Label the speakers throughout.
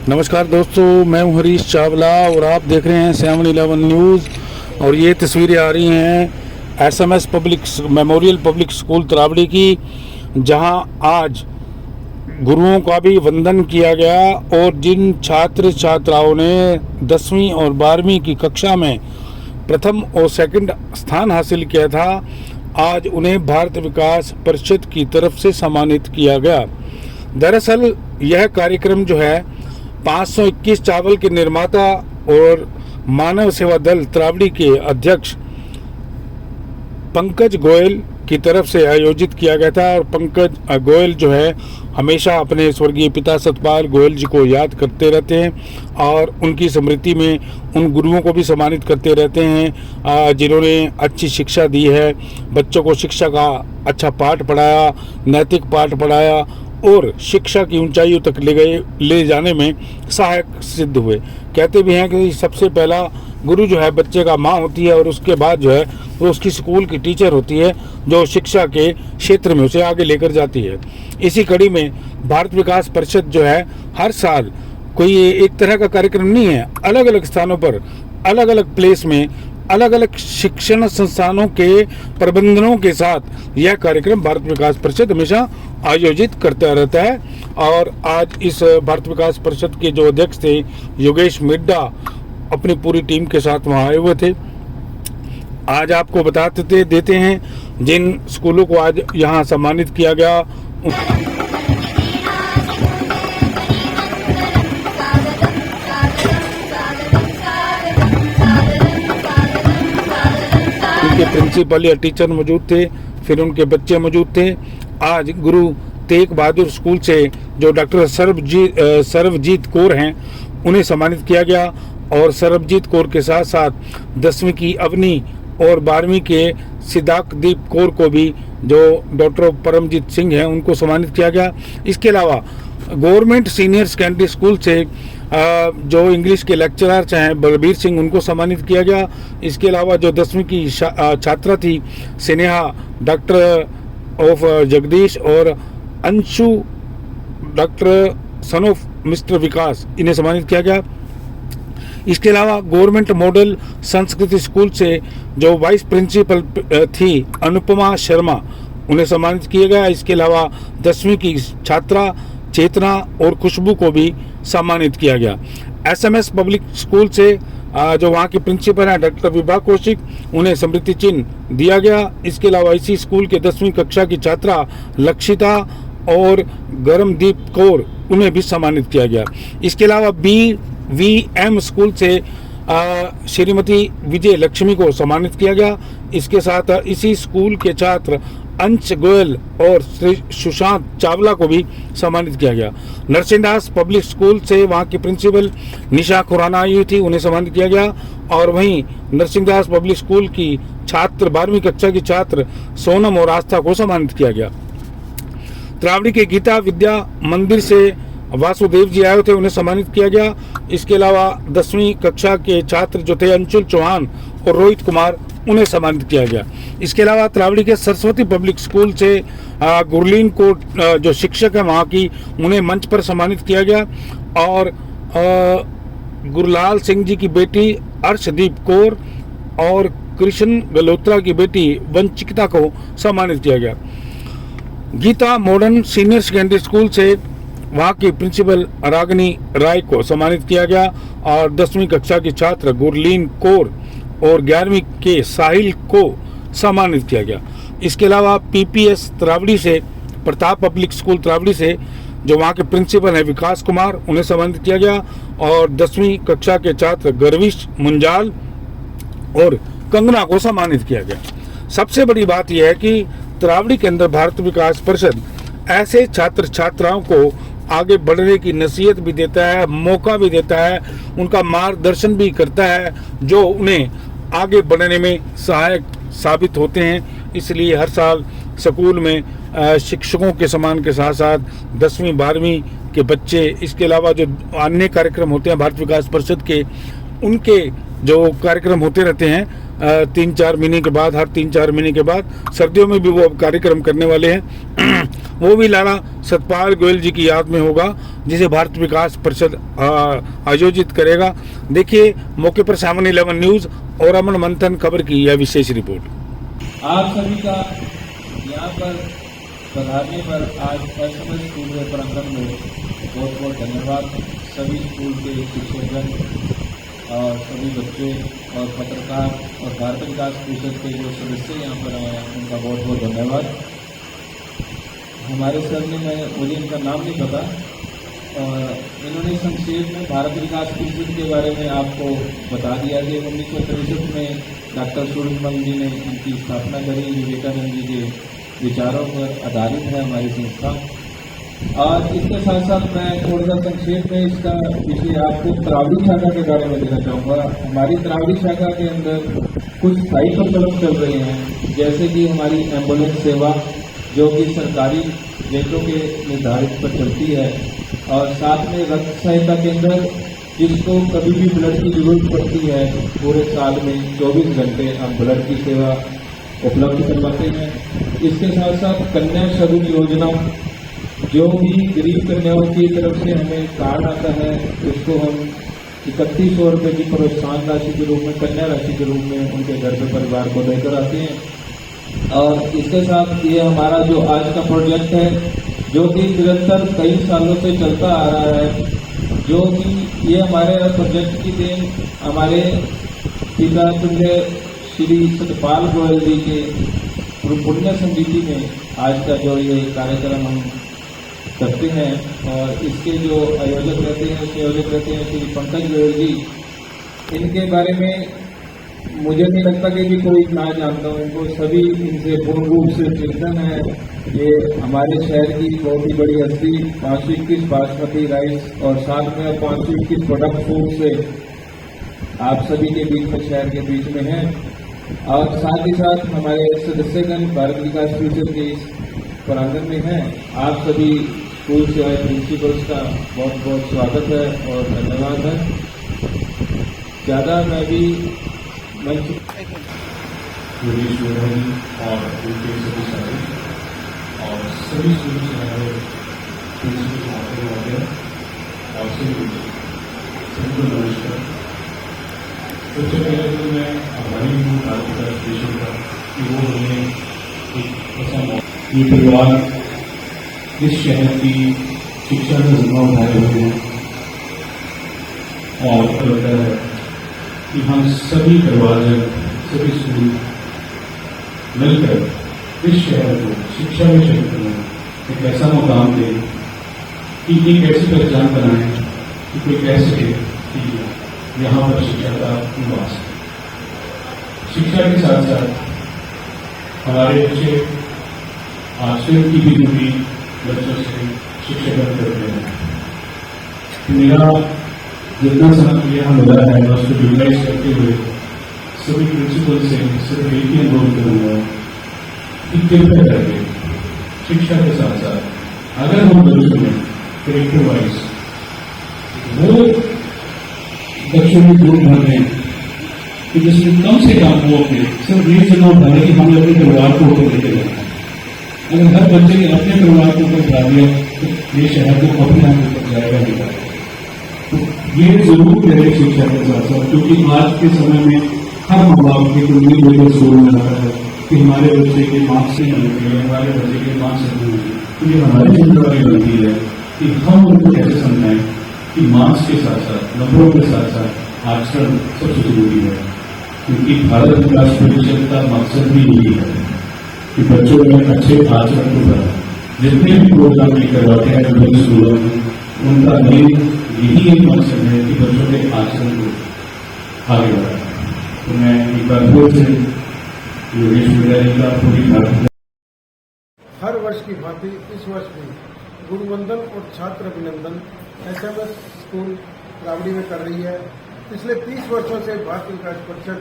Speaker 1: नमस्कार दोस्तों, मैं हूं हरीश चावला और आप देख रहे हैं 7-11 न्यूज़। और ये तस्वीरें आ रही हैं SMS public memorial public school Taraori की, जहां आज गुरुओं का भी वंदन किया गया और जिन छात्र छात्राओं ने 10वीं और 12वीं की कक्षा में प्रथम और सेकंड स्थान हासिल किया था, आज उन्हें भारत विकास परिषद की तरफ से सम्मानित किया गया। दरअसल यह कार्यक्रम जो है 521 चावल के निर्माता और मानव सेवा दल तरावड़ी के अध्यक्ष पंकज गोयल की तरफ से आयोजित किया गया था। और पंकज गोयल जो है हमेशा अपने स्वर्गीय पिता सतपाल गोयल जी को याद करते रहते हैं और उनकी स्मृति में उन गुरुओं को भी सम्मानित करते रहते हैं जिन्होंने अच्छी शिक्षा दी है, बच्चों को शिक्षा का अच्छा पाठ पढ़ाया, नैतिक पाठ पढ़ाया और शिक्षा की ऊंचाइयों तक ले जाने में सहायक सिद्ध हुए। कहते भी हैं कि सबसे पहला गुरु जो है बच्चे का माँ होती है और उसके बाद जो है वो उसकी स्कूल की टीचर होती है जो शिक्षा के क्षेत्र में उसे आगे लेकर जाती है। इसी कड़ी में भारत विकास परिषद जो है हर साल कोई एक तरह का कार्यक्रम नहीं है, अलग अलग स्थानों पर अलग अलग प्लेस में अलग अलग शिक्षण संस्थानों के प्रबंधनों के साथ यह कार्यक्रम भारत विकास परिषद हमेशा आयोजित करता रहता है। और आज इस भारत विकास परिषद के जो अध्यक्ष थे योगेश मिड्डा अपनी पूरी टीम के साथ वहाँ आए हुए थे। आज आपको बताते देते हैं जिन स्कूलों को आज यहाँ सम्मानित किया गया। उनके प्रिंसिपल या टीचर मौजूद थे, फिर उनके बच्चे मौजूद थे। आज गुरु तेग बहादुर स्कूल से जो डॉक्टर सर्वजीत कौर हैं उन्हें सम्मानित किया गया और सर्वजीत कौर के साथ साथ 10वीं की अवनी और 12वीं के सिद्धार्थदीप कौर को भी जो डॉक्टर परमजीत सिंह हैं उनको सम्मानित किया गया। इसके अलावा गवर्नमेंट सीनियर सेकेंडरी स्कूल से जो इंग्लिश के लेक्चरर हैं बलबीर सिंह उनको सम्मानित किया गया। इसके अलावा जो 10वीं की छात्रा थी स्नेहा डॉक्टर ऑफ जगदीश और Anshu daughter son of mister Vikas इन्हें सम्मानित किया गया। इसके अलावा गवर्नमेंट मॉडल संस्कृति स्कूल से जो वाइस प्रिंसिपल थी अनुपमा शर्मा उन्हें सम्मानित किया गया। इसके अलावा 10वीं की छात्रा चेतना और खुशबू को भी सम्मानित किया गया। एसएमएस पब्लिक स्कूल से जो वहाँ के प्रिंसिपल हैं डॉक्टर विभा कौशिक उन्हें स्मृति चिन्ह दिया गया। इसके अलावा इसी स्कूल के 10वीं कक्षा की छात्रा लक्षिता और गरमदीप कौर उन्हें भी सम्मानित किया गया। इसके अलावा BVM स्कूल से श्रीमती विजय लक्ष्मी को सम्मानित किया गया। इसके साथ इसी स्कूल के छात्र अंश गोयल और सुशांत चावला को भी सम्मानित किया गया। नरसिंहदास पब्लिक स्कूल से वहाँ की प्रिंसिपल निशा खुराना आई हुई थी, उन्हें सम्मानित किया गया। और वहीं नरसिंहदास पब्लिक स्कूल की छात्र 12वीं कक्षा की छात्र सोनम और आस्था को सम्मानित किया गया। तरावड़ी के गीता विद्या मंदिर से वासुदेव जी आए थे, उन्हें सम्मानित किया गया। इसके अलावा 10वीं कक्षा के छात्र जो थे अंशुल चौहान और रोहित कुमार उन्हें सम्मानित किया गया। इसके अलावा तरावड़ी के सरस्वती पब्लिक स्कूल से गुरलीन को जो शिक्षक है वहाँ की उन्हें मंच पर सम्मानित किया गया। और गुरलाल सिंह जी की बेटी अर्शदीप कौर और कृष्ण गलोत्रा की बेटी वंचिता को सम्मानित किया गया। Gita modern senior secondary school से वहाँ की प्रिंसिपल रागिनी राय को सम्मानित किया गया और 10वीं कक्षा की छात्र गुरलीन कौर और 11वीं के साहिल को सम्मानित किया गया। इसके अलावा PPS तरावड़ी से प्रताप पब्लिक स्कूल तरावड़ी से जो वहाँ के प्रिंसिपल हैं विकास कुमार उन्हें सम्मानित किया गया और 10वीं कक्षा के छात्र गर्विश मुंजाल और कंगना को सम्मानित किया गया। सबसे बड़ी बात यह है कि तरावड़ी के अंदर भारत विकास परिषद ऐसे छात्र छात्राओं को आगे बढ़ने की नसीहत भी देता है, मौका भी देता है, उनका मार्गदर्शन भी करता है जो उन्हें आगे बढ़ने में सहायक साबित होते हैं। इसलिए हर साल स्कूल में शिक्षकों के सम्मान के साथ साथ 10वीं 12वीं के बच्चे, इसके अलावा जो अन्य कार्यक्रम होते हैं भारत विकास परिषद के, उनके जो कार्यक्रम होते रहते हैं 3-4 महीने के बाद, हर 3-4 महीने के बाद सर्दियों में भी वो अब कार्यक्रम करने वाले हैं। वो भी लाला सतपाल गोयल जी की याद में होगा, जिसे भारत विकास परिषद आयोजित करेगा। देखिए मौके पर 7/11 न्यूज़ और अमन मंथन खबर की यह विशेष रिपोर्ट।
Speaker 2: आप सभी का यहाँ पर पधारने पर आज एसएमएस स्कूल के प्रांगण में बहुत बहुत धन्यवाद। सभी स्कूल के शिक्षकगण और सभी बच्चे और पत्रकार और भारत विकास परिषद के जो सदस्य यहाँ पर आए हैं उनका बहुत बहुत धन्यवाद। हमारे सर ने मुझे इनका नाम नहीं पता और इन्होंने संक्षेप में भारत विकास परिषद के बारे में आपको बता दिया कि 1963 में डॉक्टर सूरजमल जी ने इनकी स्थापना करी। विवेकानंद जी के विचारों पर आधारित है हमारी संस्था। और इसके साथ साथ मैं थोड़ा सा संक्षेप में इसका विषय आपको तरावड़ी शाखा के बारे में देना चाहूँगा। हमारी तरावड़ी शाखा के अंदर कुछ स्थायी प्रकल्प चल रहे हैं, जैसे कि हमारी एम्बुलेंस सेवा जो कि सरकारी रेटों के निर्धारित पर चलती है, और साथ में रक्त सहायता केंद्र जिसको कभी भी ब्लड की जरूरत पड़ती है पूरे साल में 24 घंटे हम ब्लड की सेवा उपलब्ध करवाते हैं। इसके साथ साथ कन्या सदन योजना जो भी गरीब कन्याओं की तरफ से हमें कार्ड आता है उसको हम 3100 रुपये की प्रोत्साहन राशि के रूप में, कन्या राशि के रूप में उनके घर पे परिवार को लेकर आते हैं। और इसके साथ ये हमारा जो आज का प्रोजेक्ट है जो कि निरंतर कई सालों से चलता आ रहा है, जो कि ये हमारे प्रोजेक्ट की देन हमारे पिता तुल्य श्री सतपाल गोयल जी के पुण्य स्मृति में आज का जो ये कार्यक्रम हम करते हैं। और इसके जो आयोजक रहते हैं संयोजक रहते हैं श्री पंकज गोयल जी, इनके बारे में मुझे नहीं लगता कि कोई ना जानता हूँ इनको, सभी इनसे पूर्ण रूप से चिंतन है। ये हमारे शहर की बहुत ही बड़ी हस्ती 521 बासमती राइस और साथ में 521 प्रोडक्ट फूड से आप सभी के बीच में, शहर के बीच में है। और साथ ही साथ हमारे सदस्यगण भारत विकास परिषद के इस प्रांगण में हैं। आप सभी स्कूल से आए प्रिंसिपल्स का बहुत बहुत स्वागत है और धन्यवाद है। ज़्यादा मैं भी मंच
Speaker 3: और उनके सभी साथी और सभी स्कूल से आए प्रिंसिपल और सभी नमस्कार। सबसे पहले तो मैं आभारी हूँ भारत विकास परिषद का कि वो हमें एक ऐसा ये परिवार इस शहर की शिक्षा में जिम्मा उठाए हुए हैं और लगता है कि हम सभी परिवारजन, सभी स्कूल मिलकर इस शहर को शिक्षा के क्षेत्र में एक ऐसा मुकाम दें कि एक ऐसी पहचान बनाएं कि कोई कह सके कि यहाँ पर शिक्षा का निवास है। शिक्षा के साथ साथ हमारे बच्चे आश्रम की भी दूरी बच्चों से शिक्षा करते हैं। मेरा जितना समय यहाँ मिला है मैं उसको यूटिलाइज करते हुए सभी प्रिंसिपल से सिर्फ एक ही अनुरोध करूँगा कि कृपया करके शिक्षा के साथ साथ अगर हम बच्चों में करेक्टर वाइज वो बच्चों में जोड़ भर दें कि जिसमें कम से कम वो अपने सिर्फ ये जरूर भरे कि हम अपने परिवार को ऊपर लेके जाए। अगर हर बच्चे ने अपने परिवार को ऊपर बढ़ा दिया तो ये शहर को अपने आप ऊपर जाएगा नहीं। तो ये जरूर मेरे शिक्षा के साथ साथ, क्योंकि आज के समय में हर माँ बाप की उम्मीद लेकर स्कूल में आता है कि हमारे बच्चे के मार्क्स से नहीं होंगे, हमारे बच्चे के मार्क्स से नहीं होंगे। तो ये हमारी जिम्मेदारी बनती है कि हम उनको कैसे समझाएं कि मार्क्स के साथ साथ, नंबरों के साथ साथ आचरण सबसे जरूरी है। क्योंकि भारत विकास परिषद का मकसद भी यही है कि बच्चों में अच्छे आचरण को बढ़ाएं। जितने भी प्रोग्राम ये करवाते हैं विभिन्न स्कूलों में, उनका मेन यही एक मकसद है कि बच्चों के आचरण को आगे बढ़ाएं। तो मैं एक बार फिर से योगेश विद्यालय का पूरी भारत
Speaker 4: हर वर्ष की भांति इस वर्ष भी गुरुवंदन और छात्र अभिनंदन एसएमएस स्कूल रावड़ी में कर रही है। पिछले 30 वर्षों से भारत विकास परिषद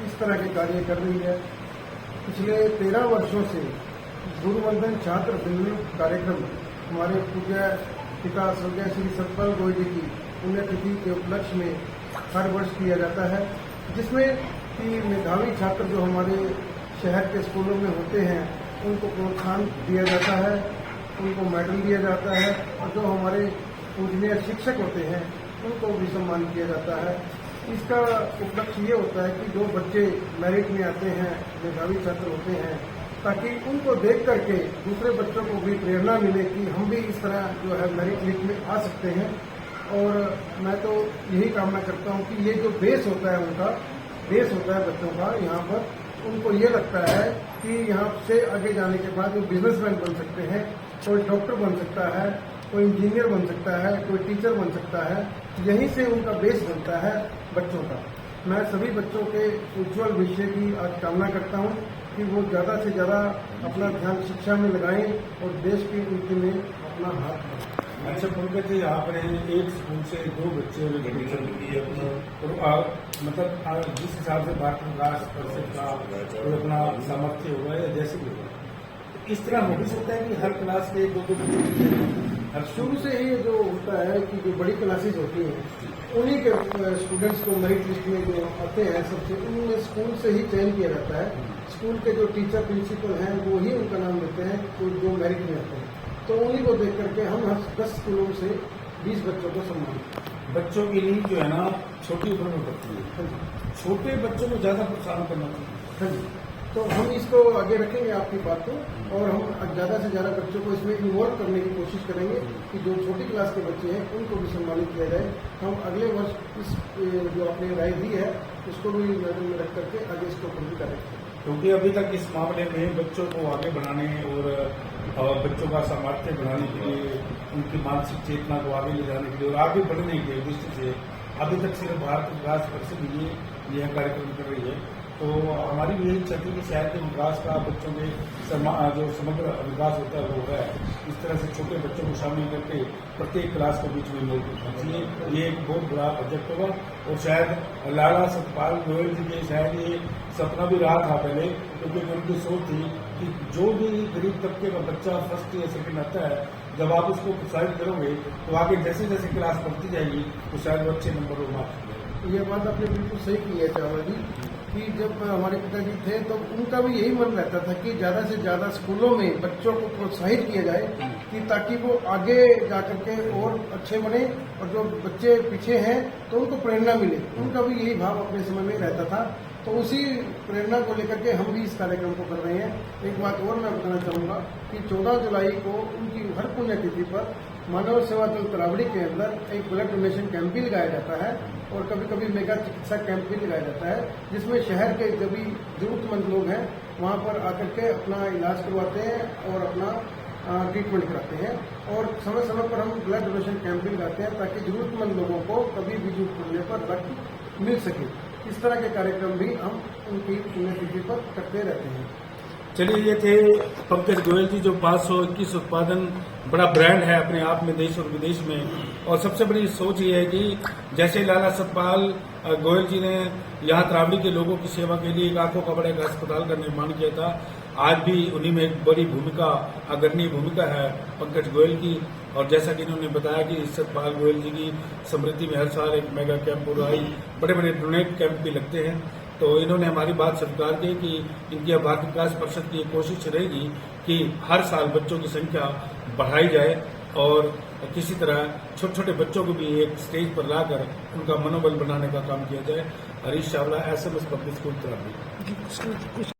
Speaker 4: इस तरह के कार्य कर रही है। पिछले 13 वर्षों से गुरुवंदन छात्र अभिनंदन कार्यक्रम हमारे पूज्य पिता स्वर्गीय श्री सतपाल गोयल जी की पुण्यतिथि के उपलक्ष्य में हर वर्ष किया जाता है, जिसमें कि मेधावी छात्र जो हमारे शहर के स्कूलों में होते हैं उनको प्रोत्साहन दिया जाता है। उनको मेडल दिया जाता है और जो हमारे इंजीनियर शिक्षक होते हैं उनको भी सम्मान किया जाता है। इसका उपलक्ष्य ये होता है कि जो बच्चे मेरिट में आते हैं, मेधावी छात्र होते हैं, ताकि उनको देख करके दूसरे बच्चों को भी प्रेरणा मिले कि हम भी इस तरह जो है मेरिट लिस्ट में आ सकते हैं। और मैं तो यही कामना करता हूं कि ये जो बेस होता है उनका, बेस होता है बच्चों का, यहाँ पर उनको ये लगता है कि यहाँ से आगे जाने के बाद वो बिजनेसमैन बन सकते हैं, कोई डॉक्टर बन सकता है, कोई इंजीनियर बन सकता है, कोई टीचर बन सकता है। यहीं से उनका बेस बनता है बच्चों का। मैं सभी बच्चों के उज्ज्वल भविष्य की आज कामना करता हूं कि वो ज़्यादा से ज़्यादा अपना ध्यान शिक्षा में लगाएं और देश की उन्नति में अपना हाथ बढ़ाएं।
Speaker 1: अच्छा पंकज जी, आपने एक स्कूल से 2 बच्चे एडमिशन किए और मतलब जिस हिसाब से भारत विकास परिषद का अपना सामर्थ्य होगा या जैसे भी होगा, इस तरह हो भी सकता है कि हर क्लास के 2-2 बच्चे
Speaker 4: हर शुरू से ही जो होता है कि जो बड़ी क्लासेज होती हैं उन्हीं के स्टूडेंट्स को मेरिट लिस्ट में जो आते हैं सबसे, उनमें स्कूल से ही चयन किया जाता है। स्कूल के जो टीचर प्रिंसिपल हैं वो ही उनका नाम देते हैं जो मेरिट में आते हैं। तो उन्हीं को देख करके हम 10 स्कूलों से 20 बच्चों को सम्मानित।
Speaker 1: बच्चों की नींद जो है ना छोटी उम्र में बढ़ती है, छोटे बच्चों को ज्यादा प्रोत्साहन करना चाहिए।
Speaker 4: हाँ जी, तो हम इसको आगे रखेंगे आपकी बात को, और हम ज़्यादा से ज़्यादा बच्चों को इसमें इन्वॉल्व करने की कोशिश करेंगे कि जो छोटी क्लास के बच्चे हैं उनको भी सम्मानित किया जाए। हम अगले वर्ष इस जो आपने राय दी है उसको भी नजर में रख करके आगे इसको पूरी करेंगे,
Speaker 1: क्योंकि अभी तक इस मामले में बच्चों को आगे बढ़ाने और बच्चों का सामर्थ्य बढ़ाने के लिए, उनकी मानसिक चेतना को आगे ले जाने के लिए और आगे बढ़ने के दृष्टि से अभी तक सिर्फ भारत विकास परिषद यह कार्यक्रम कर रही है। तो हमारी यही इच्छा थी कि शहर के विकास का, बच्चों के जो समग्र विकास होता है वो हो रहा है, इस तरह से छोटे बच्चों को शामिल करके प्रत्येक क्लास के बीच में लोग चाहिए। ये एक बहुत बड़ा प्रोजेक्ट होगा और शायद लाला सतपाल गोयल जी के शायद ये सपना भी रहा था पहले, क्योंकि उनकी सोच थी कि जो भी गरीब तबके का बच्चा फर्स्ट या सेकंड आता है, जब आप उसको प्रोत्साहित करोगे तो आगे जैसे जैसे क्लास बढ़ती जाएगी तो शायद वो अच्छे नंबर और मार्क्स।
Speaker 4: ये बात आपने बिल्कुल सही की है चावला जी, कि जब हमारे पिताजी थे तो उनका भी यही मन रहता था कि ज़्यादा से ज़्यादा स्कूलों में बच्चों को प्रोत्साहित किया जाए कि ताकि वो आगे जाकर के और अच्छे बने, और जो बच्चे पीछे हैं तो उनको प्रेरणा मिले। उनका भी यही भाव अपने समय में रहता था, तो उसी प्रेरणा को लेकर के हम भी इस कार्यक्रम को कर रहे हैं। एक बात और मैं बताना चाहूँगा कि 14 जुलाई को उनकी हर पुण्यतिथि पर मानव सेवा दल तरावड़ी के अंदर एक ब्लड डोनेशन कैंप भी लगाया जाता है और कभी कभी मेगा चिकित्सा कैंप भी लगाया जाता है, जिसमें शहर के जो भी जरूरतमंद लोग हैं वहाँ पर आकर के अपना इलाज करवाते हैं और अपना ट्रीटमेंट कराते हैं। और समय समय पर हम ब्लड डोनेशन कैंप भी लगाते हैं ताकि जरूरतमंद लोगों को कभी भी जरूरत पड़ने पर रक्त मिल सके। इस तरह के कार्यक्रम भी हम उनकी पुण्यतिथि पर करते रहते हैं।
Speaker 1: चलिए, ये थे पंकज गोयल जी, जो 521 उत्पादन बड़ा ब्रांड है अपने आप में देश और विदेश में। और सबसे बड़ी सोच ये है कि जैसे लाला सतपाल गोयल जी ने यहाँ तरावड़ी के लोगों की सेवा के लिए एक आंखों का बड़ा एक अस्पताल का निर्माण किया था, आज भी उन्हीं में एक बड़ी भूमिका, अग्रणी भूमिका है पंकज गोयल की। और जैसा कि इन्होंने बताया कि सतपाल गोयल जी की स्मृति में हर साल एक मेगा कैंप हो रहा है, बड़े बड़े डोनेट कैंप भी लगते हैं। तो इन्होंने हमारी बात स्वीकार की कि इनकी भारत विकास परिषद की कोशिश रहेगी कि हर साल बच्चों की संख्या बढ़ाई जाए और किसी तरह छोटे छोटे बच्चों को भी एक स्टेज पर लाकर उनका मनोबल बनाने का काम किया जाए। Harish Chawla, SMS public school Taraori.